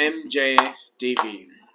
MJ TV।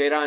13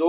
2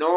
9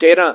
13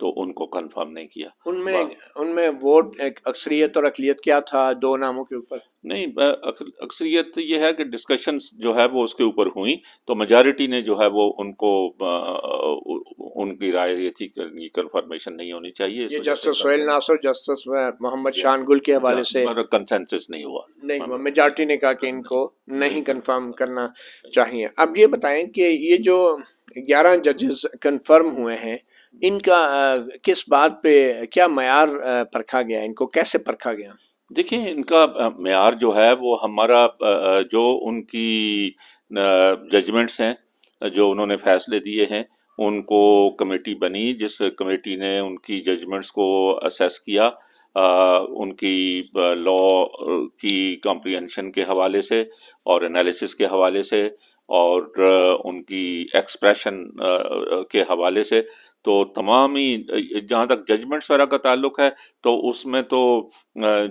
تو ان کو confirm نہیں کیا۔ ان میں ووٹ اکثریت اور اقلیت کیا تھا دو ناموں کے اوپر؟ نہیں، اکثریت یہ ہے کہ ڈسکشنز جو ہے وہ اس کے اوپر ہوئیں، تو میجارٹی نے جو ہے وہ ان کو ان کی رائے یہ تھی کہ یہ کنفرمیشن نہیں ہونی چاہیے۔ یہ جسٹس سہیل ناصر، جسٹس محمد شان گل کے حوالے سے کنسنسس نہیں ہوا، میجارٹی نے کہا کہ ان کو نہیں کنفرم کرنا چاہیے۔ اب یہ بتائیں کہ یہ جو 11 ججز کنفرم ہوئے ہیں، ان کا کس بات پہ کیا معیار پرکھا گیا، ان کو کیسے پرکھا گیا؟ دیکھیں، ان کا معیار جو ہے وہ ہمارا جو ان کی ججمنٹس ہیں، جو انہوں نے فیصلے دیے ہیں، ان کو کمیٹی بنی، جس کمیٹی نے ان کی ججمنٹس کو اسیس کیا، ان کی لا کی کمپریہنشن کے حوالے سے اور انالیسس کے حوالے سے اور ان کی ایکسپریشن کے حوالے سے۔ تو تمام ہی جہاں تک ججمنٹس وغیرہ کا تعلق ہے تو اس میں تو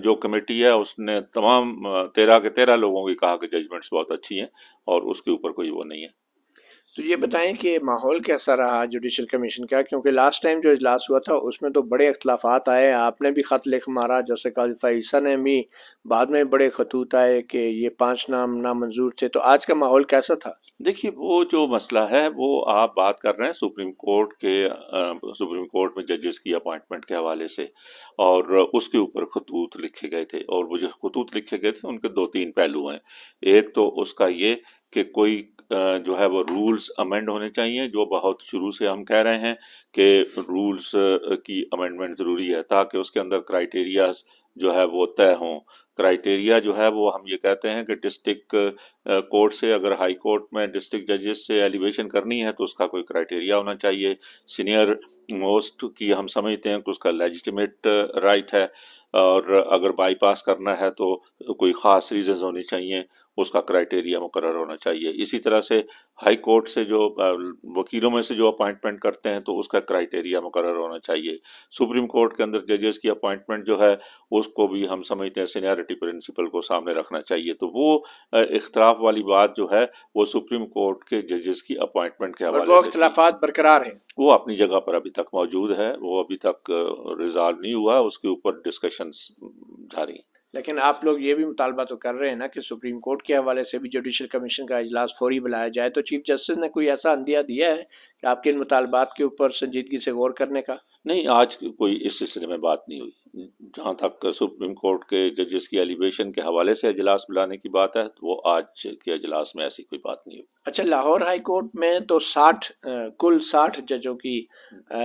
جو کمیٹی ہے اس نے تمام 13 کے 13 لوگوں کی کہا کہ ججمنٹس بہت اچھی ہیں اور اس کے اوپر کوئی وہ نہیں ہے۔ تو یہ بتائیں کہ ماحول کیسا رہا جوڈیشل کمیشن کا، کیونکہ لاسٹ ٹائم جو اجلاس ہوا تھا اس میں تو بڑے اختلافات آئے، آپ نے بھی خط لکھ مارا، جیسے قاضی عیسیٰ نے بھی بعد میں بڑے خطوط آئے کہ یہ 5 نام نامنظور تھے، تو آج کا ماحول کیسا تھا؟ دیکھیے، وہ جو مسئلہ ہے وہ آپ بات کر رہے ہیں سپریم کورٹ میں ججز کی اپوائنٹمنٹ کے حوالے سے، اور اس کے اوپر خطوط لکھے گئے تھے، اور وہ جو خطوط لکھے گئے تھے ان کے 2-3 پہلو ہیں۔ ایک تو اس کا یہ کہ کوئی جو ہے وہ رولز امینڈ ہونے چاہیے، جو بہت شروع سے ہم کہہ رہے ہیں کہ رولز کی امینڈمنٹ ضروری ہے تاکہ اس کے اندر کرائیٹیریاز جو ہے وہ طے ہوں۔ کرائیٹیریا جو ہے وہ ہم یہ کہتے ہیں کہ ڈسٹرکٹ کورٹ سے اگر ہائی کورٹ میں ڈسٹرکٹ ججز سے ایلیویشن کرنی ہے تو اس کا کوئی کرائیٹیریا ہونا چاہیے۔ سینئر موسٹ کی ہم سمجھتے ہیں کہ اس کا لیجٹیمیٹ رائٹ ہے، اور اگر بائی پاس کرنا ہے تو کوئی خاص ریزنز ہونی چاہیے، اس کا کرائیٹیریا مقرر ہونا چاہیے۔ اسی طرح سے ہائی کورٹ سے جو وکیلوں میں سے جو اپوائنٹمنٹ کرتے ہیں تو اس کا کرائیٹیریا مقرر ہونا چاہیے۔ سپریم کورٹ کے اندر ججز کی اپوائنٹمنٹ جو ہے اس کو بھی ہم سمجھتے ہیں سینیارٹی پرنسپل کو سامنے رکھنا چاہیے۔ تو وہ اختلاف والی بات جو ہے وہ سپریم کورٹ کے ججز کی اپوائنٹمنٹ کے حوالے سے، وہ اختلافات برقرار ہیں، وہ اپنی جگہ پر ابھی تک موجود ہے، وہ ابھی تک ریزالو نہیں ہوا، اس کے اوپر ڈسکشنز جاری ہیں۔ لیکن آپ لوگ یہ بھی مطالبہ تو کر رہے ہیں نا کہ سپریم کورٹ کے حوالے سے بھی جوڈیشل کمیشن کا اجلاس فوری بلایا جائے، تو چیف جسٹس نے کوئی ایسا عندیہ دیا ہے کہ آپ کے ان مطالبات کے اوپر سنجیدگی سے غور کرنے کا؟ نہیں، آج کوئی اس سلسلے میں بات نہیں ہوئی۔ جہاں تک سپریم کورٹ کے ججز کی ایلیویشن کے حوالے سے اجلاس بلانے کی بات ہے تو وہ آج کے اجلاس میں ایسی کوئی بات نہیں ہوئی۔ اچھا، لاہور ہائی کورٹ میں تو کل 60 ججوں کی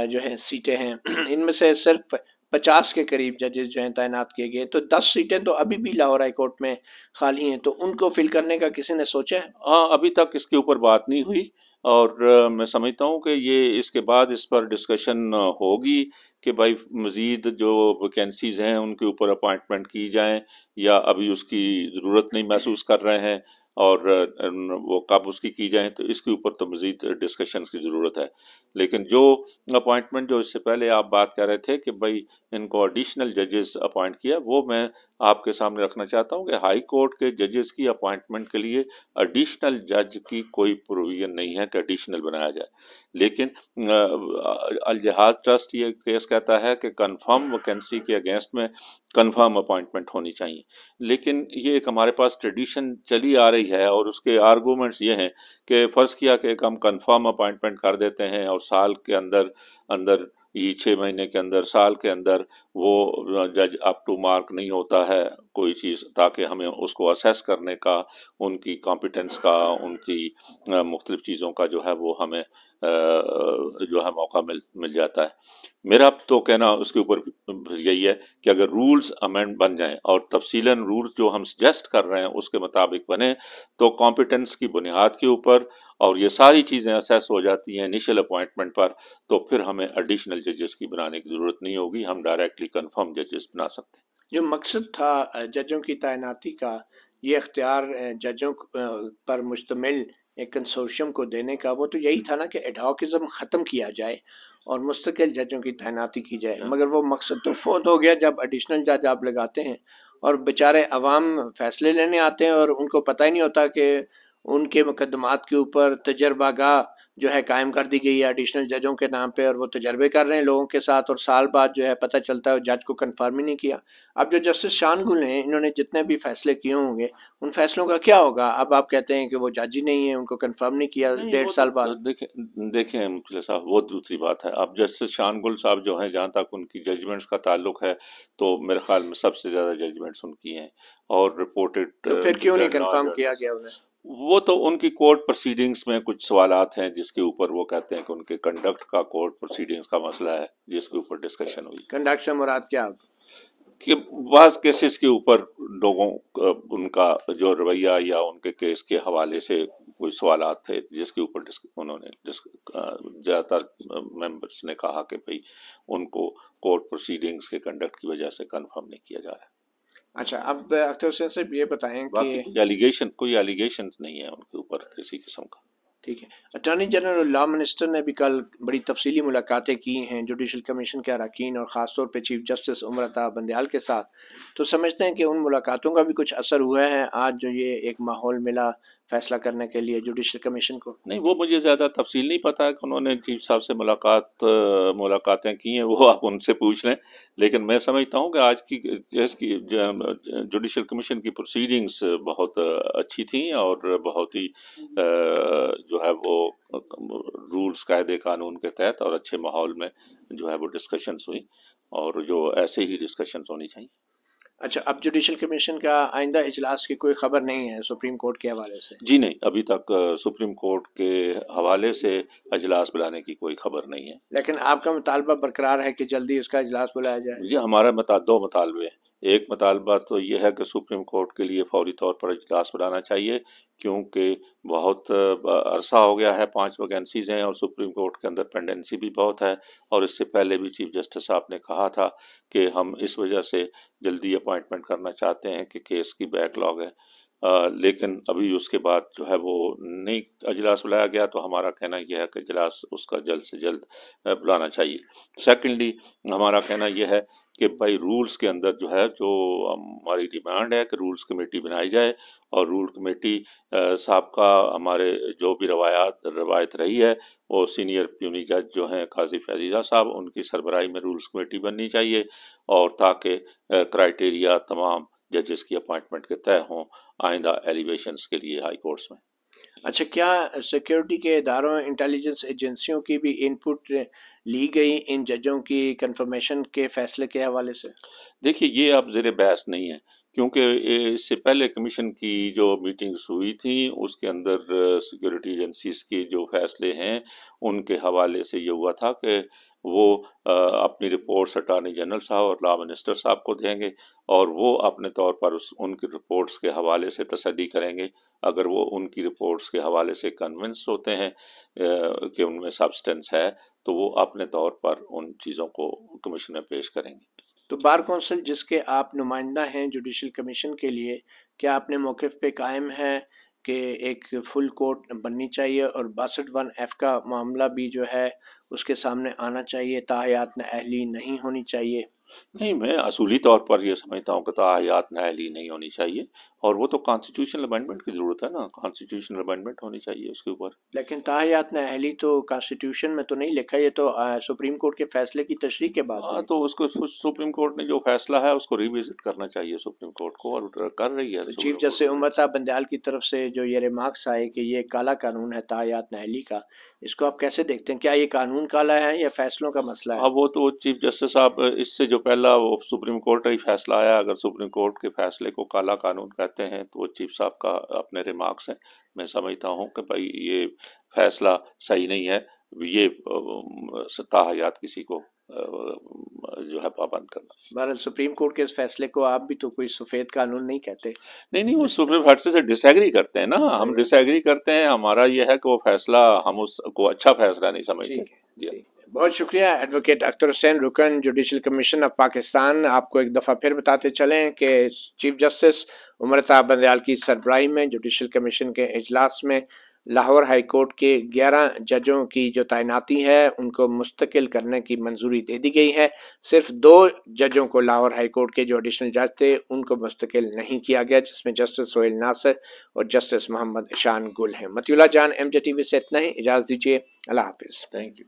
جو ہیں سیٹیں ہیں، ان میں سے صرف 50 کے قریب ججز جو ہیں تعینات کیے گئے، تو 10 سیٹیں تو ابھی بھی لاہور ہائی کورٹ میں خالی ہیں، تو ان کو فل کرنے کا کسی نے سوچا ہے؟ ہاں، ابھی تک اس کے اوپر بات نہیں ہوئی، اور میں سمجھتا ہوں کہ یہ اس کے بعد اس پر ڈسکشن ہوگی کہ بھائی مزید جو ویکینسیز ہیں ان کے اوپر اپوائنٹمنٹ کی جائیں، یا ابھی اس کی ضرورت نہیں محسوس کر رہے ہیں، اور وہ کب اس کی جائیں، تو اس کے اوپر تو مزید ڈسکشن کی ضرورت ہے۔ لیکن جو اپوائنٹمنٹ جو اس سے پہلے آپ بات کر رہے تھے کہ بھائی ان کو ایڈیشنل ججز اپوائنٹ کیا، وہ میں آپ کے سامنے رکھنا چاہتا ہوں کہ ہائی کورٹ کے ججز کی اپوائنٹمنٹ کے لیے ایڈیشنل جج کی کوئی پروویژن نہیں ہے کہ ایڈیشنل بنایا جائے، لیکن الجہاد ٹرسٹ یہ کیس کہتا ہے کہ کنفرم ویکینسی کے اگینسٹ میں کنفرم اپوائنٹمنٹ ہونی چاہیے۔ لیکن یہ ایک ہمارے پاس ٹریڈیشن چلی آ رہی ہے، اور اس کے آرگومنٹس یہ ہیں کہ فرض کیا کہ ایک ہم کنفرم اپوائنٹمنٹ کر دیتے ہیں، اور سال کے اندر یہ 6 مہینے کے اندر، سال کے اندر وہ جج اپ ٹو مارک نہیں ہوتا ہے کوئی چیز، تاکہ ہمیں اس کو اسیس کرنے کا، ان کی کمپیٹنس کا، ان کی مختلف چیزوں کا جو ہے وہ ہمیں جو ہے موقع مل جاتا ہے۔ میرا تو کہنا اس کے اوپر یہی ہے کہ اگر رولز امینڈ بن جائیں اور تفصیلاً رولز جو ہم سجیسٹ کر رہے ہیں اس کے مطابق بنے، تو کمپیٹنس کی بنیاد کے اوپر اور یہ ساری چیزیں اسیس ہو جاتی ہیں انیشل اپوائنٹمنٹ پر، تو پھر ہمیں ایڈیشنل ججز کی بنانے کی ضرورت نہیں ہوگی، ہم ڈائریکٹلی کنفرم ججز بنا سکتے ہیں۔ جو مقصد تھا ججوں کی تعیناتی کا، یہ اختیار ججوں پر مشتمل ایک کنسورشیم کو دینے کا، وہ تو یہی تھا نا کہ ایڈہاکزم ختم کیا جائے اور مستقل ججوں کی تعیناتی کی جائے، مگر وہ مقصد تو فوت ہو گیا جب ایڈیشنل جج آپ لگاتے ہیں اور بیچارے عوام فیصلے لینے آتے ہیں اور ان کو پتہ ہی نہیں ہوتا کہ ان کے مقدمات کے اوپر تجربہ گاہ جو ہے قائم کر دی گئی ہے ایڈیشنل ججوں کے نام پہ، اور وہ تجربے کر رہے ہیں لوگوں کے ساتھ، اور سال بعد جو ہے پتہ چلتا ہے جج کو کنفرم ہی نہیں کیا۔ اب جو جسٹس شان گل ہیں، انہوں نے جتنے بھی فیصلے کیے ہوں گے، ان فیصلوں کا کیا ہوگا؟ اب آپ کہتے ہیں کہ وہ جج ہی نہیں ہیں، ان کو کنفرم نہیں کیا نہیں، 1.5 سال بعد۔ دیکھیں دیکھیں مفتی صاحب، وہ دوسری بات ہے۔ اب جسٹس شان گل صاحب جو ہیں، جہاں تک ان کی ججمنٹس کا تعلق ہے تو میرے خیال میں سب سے زیادہ ججمنٹس ان کی ہیں، اور رپورٹڈ تو پھر کیوں نہیں لا کنفرم کیا ججز، گیا انہیں؟ وہ تو ان کی کورٹ پروسیڈنگز میں کچھ سوالات ہیں جس کے اوپر وہ کہتے ہیں کہ ان کے کنڈکٹ کا کورٹ پروسیڈنگز کا مسئلہ ہے، جس کے اوپر ڈسکشن ہوئی کنڈکٹ سے مراد کیا؟ کہ بعض کیسز کے اوپر لوگوں ان کا جو رویہ یا ان کے کیس کے حوالے سے کوئی سوالات تھے، جس کے اوپر انہوں نے زیادہ تر ممبرس نے کہا کہ بھئی ان کو کورٹ پروسیڈنگز کے کنڈکٹ کی وجہ سے کنفرم نہیں کیا جا رہا ہے۔ اچھا، اب اختر حسین صاحب یہ بتائیں باقی کہ کوئی ایلیگیشن نہیں ہے ان کے اوپر کسی قسم کا۔ ٹھیک ہے، اٹارنی جنرل اور لا منسٹر نے بھی کل بڑی تفصیلی ملاقاتیں کی ہیں جوڈیشل کمیشن کے اراکین اور خاص طور پہ چیف جسٹس عمر عطا بندیال کے ساتھ، تو سمجھتے ہیں کہ ان ملاقاتوں کا بھی کچھ اثر ہوا ہے آج جو یہ ایک ماحول ملا فیصلہ کرنے کے لیے جوڈیشل کمیشن کو؟ نہیں، وہ مجھے زیادہ تفصیل نہیں پتا ہے کہ انہوں نے چیف صاحب سے ملاقاتیں کی ہیں، وہ آپ ان سے پوچھ لیں، لیکن میں سمجھتا ہوں کہ آج کی جوڈیشل کمیشن کی پروسیڈنگز بہت اچھی تھیں، اور بہت ہی جو ہے وہ رولز قاعدے قانون کے تحت اور اچھے ماحول میں جو ہے وہ ڈسکشنز ہوئیں، اور جو ایسے ہی ڈسکشنز ہونی چاہیے۔ اچھا، اب جوڈیشل کمیشن کا آئندہ اجلاس کی کوئی خبر نہیں ہے سپریم کورٹ کے حوالے سے؟ جی نہیں، ابھی تک سپریم کورٹ کے حوالے سے اجلاس بلانے کی کوئی خبر نہیں ہے۔ لیکن آپ کا مطالبہ برقرار ہے کہ جلدی اس کا اجلاس بلایا جائے؟ یہ ہمارا دو مطالبے ہیں۔ ایک مطالبہ تو یہ ہے کہ سپریم کورٹ کے لیے فوری طور پر اجلاس بلانا چاہیے، کیونکہ بہت عرصہ ہو گیا ہے، 5 ویکینسیز ہیں، اور سپریم کورٹ کے اندر پینڈنسی بھی بہت ہے، اور اس سے پہلے بھی چیف جسٹس صاحب نے کہا تھا کہ ہم اس وجہ سے جلدی اپوائنٹمنٹ کرنا چاہتے ہیں کہ کیس کی بیک لاگ ہے، لیکن ابھی اس کے بعد جو ہے وہ نہیں اجلاس بلایا گیا، تو ہمارا کہنا یہ ہے کہ اجلاس اس کا جلد سے جلد بلانا چاہیے۔ سیکنڈلی، ہمارا کہنا یہ ہے کہ بھائی رولز کے اندر جو ہے، جو ہماری ڈیمانڈ ہے کہ رولز کمیٹی بنائی جائے، اور رول کمیٹی صاحب کا ہمارے جو بھی روایت رہی ہے، وہ سینئر پیونی جج جو ہیں قاضی فیضیزہ صاحب، ان کی سربراہی میں رولز کمیٹی بننی چاہیے، اور تاکہ کرائٹیریا تمام ججز کی اپوائنٹمنٹ کے طے ہوں آئندہ ایلیویشنز کے لیے ہائی کورٹس میں۔ اچھا، کیا سیکیورٹی کے اداروں انٹیلیجنس ایجنسیوں کی بھی ان پٹ لی گئی ان ججوں کی کنفرمیشن کے فیصلے کے حوالے سے؟ دیکھیے، یہ اب زیر بحث نہیں ہے، کیونکہ اس سے پہلے کمیشن کی جو میٹنگز ہوئی تھیں، اس کے اندر سیکیورٹی ایجنسیز کے جو فیصلے ہیں ان کے حوالے سے یہ ہوا تھا کہ وہ اپنی رپورٹس اٹارنی جنرل صاحب اور لا منسٹر صاحب کو دیں گے، اور وہ اپنے طور پر ان کی رپورٹس کے حوالے سے تصدیق کریں گے۔ اگر وہ ان کی رپورٹس کے حوالے سے کنونس ہوتے ہیں کہ ان میں سبسٹنس ہے، تو وہ اپنے طور پر ان چیزوں کو کمیشن میں پیش کریں گے۔ تو بار کونسل جس کے آپ نمائندہ ہیں جوڈیشل کمیشن کے لیے، کیا اپنے موقف پہ قائم ہے کہ ایک فل کورٹ بننی چاہیے اور 62(1)(f) کا معاملہ بھی جو ہے اس کے سامنے آنا چاہیے، تاحیات نااہلی نہیں ہونی چاہیے؟ نہیں، میں اصولی طور پر یہ سمجھتا ہوں کہ تاحیات نااہلی نہیں ہونی چاہیے، اور وہ تو کانسٹیٹیوشنل امینڈمنٹ کی ضرورت ہے نا، کانسٹیٹیوشنل امینڈمنٹ ہونی چاہیے اس کے اوپر۔ لیکن تاحیات نااہلی تو کانسٹیٹیوشن میں تو نہیں لکھا، یہ تو سپریم کورٹ کے فیصلے کی تشریح کے بعد ہاں، ہوئی۔ تو اس کو سپریم کورٹ نے جو فیصلہ ہے اس کو ریوزٹ کرنا چاہیے سپریم کورٹ کو، اور کر رہی ہے تو supreme chief justice court. Umar Ata Bandial کی طرف سے جو یہ ریمارکس آئے کہ یہ کالا قانون ہے تاحیات نااہلی کا، اس کو آپ کیسے دیکھتے ہیں؟ کیا یہ قانون کالا ہے یا فیصلوں کا مسئلہ ہے؟ اب وہ تو چیف جسٹس صاحب، اس سے جو پہلا وہ سپریم کورٹ کا ہی فیصلہ آیا، اگر سپریم کورٹ کے فیصلے کو کالا قانون کہتے ہیں تو وہ چیف صاحب کا اپنے ریمارکس ہیں۔ میں سمجھتا ہوں کہ بھائی یہ فیصلہ صحیح نہیں ہے، یہ تاحیات کسی کو جو ہے پابند کرنا۔ بہرحال سپریم کورٹ کے اس فیصلے کو آپ بھی تو کوئی سفید قانون نہیں کہتے۔ نہیں، وہ سپریم ہٹ سے ڈس ایگری کرتے ہیں نا، ہم ڈس ایگری کرتے ہیں، ہمارا یہ ہے کہ وہ فیصلہ ہم اس کو اچھا فیصلہ نہیں سمجھتے۔ ٹھیک ہے، بہت شکریہ ایڈوکیٹ اختر حسین، رکن جوڈیشل کمیشن آف پاکستان۔ آپ کو ایک دفعہ پھر بتاتے چلیں کہ چیف جسٹس عمر عطا بندیال کی سربراہی میں جوڈیشل کمیشن کے اجلاس میں لاہور ہائی کورٹ کے 11 ججوں کی جو تعیناتی ہے ان کو مستقل کرنے کی منظوری دے دی گئی ہے. صرف 2 ججوں کو لاہور ہائی کورٹ کے جو ایڈیشنل جج تھے ان کو مستقل نہیں کیا گیا، جس میں جسٹس سہیل ناصر اور جسٹس محمد اشان گل ہیں. مطیع اللہ جان، MJ TV سے اتنا ہی، اجازت دیجیے، اللہ حافظ. Thank you.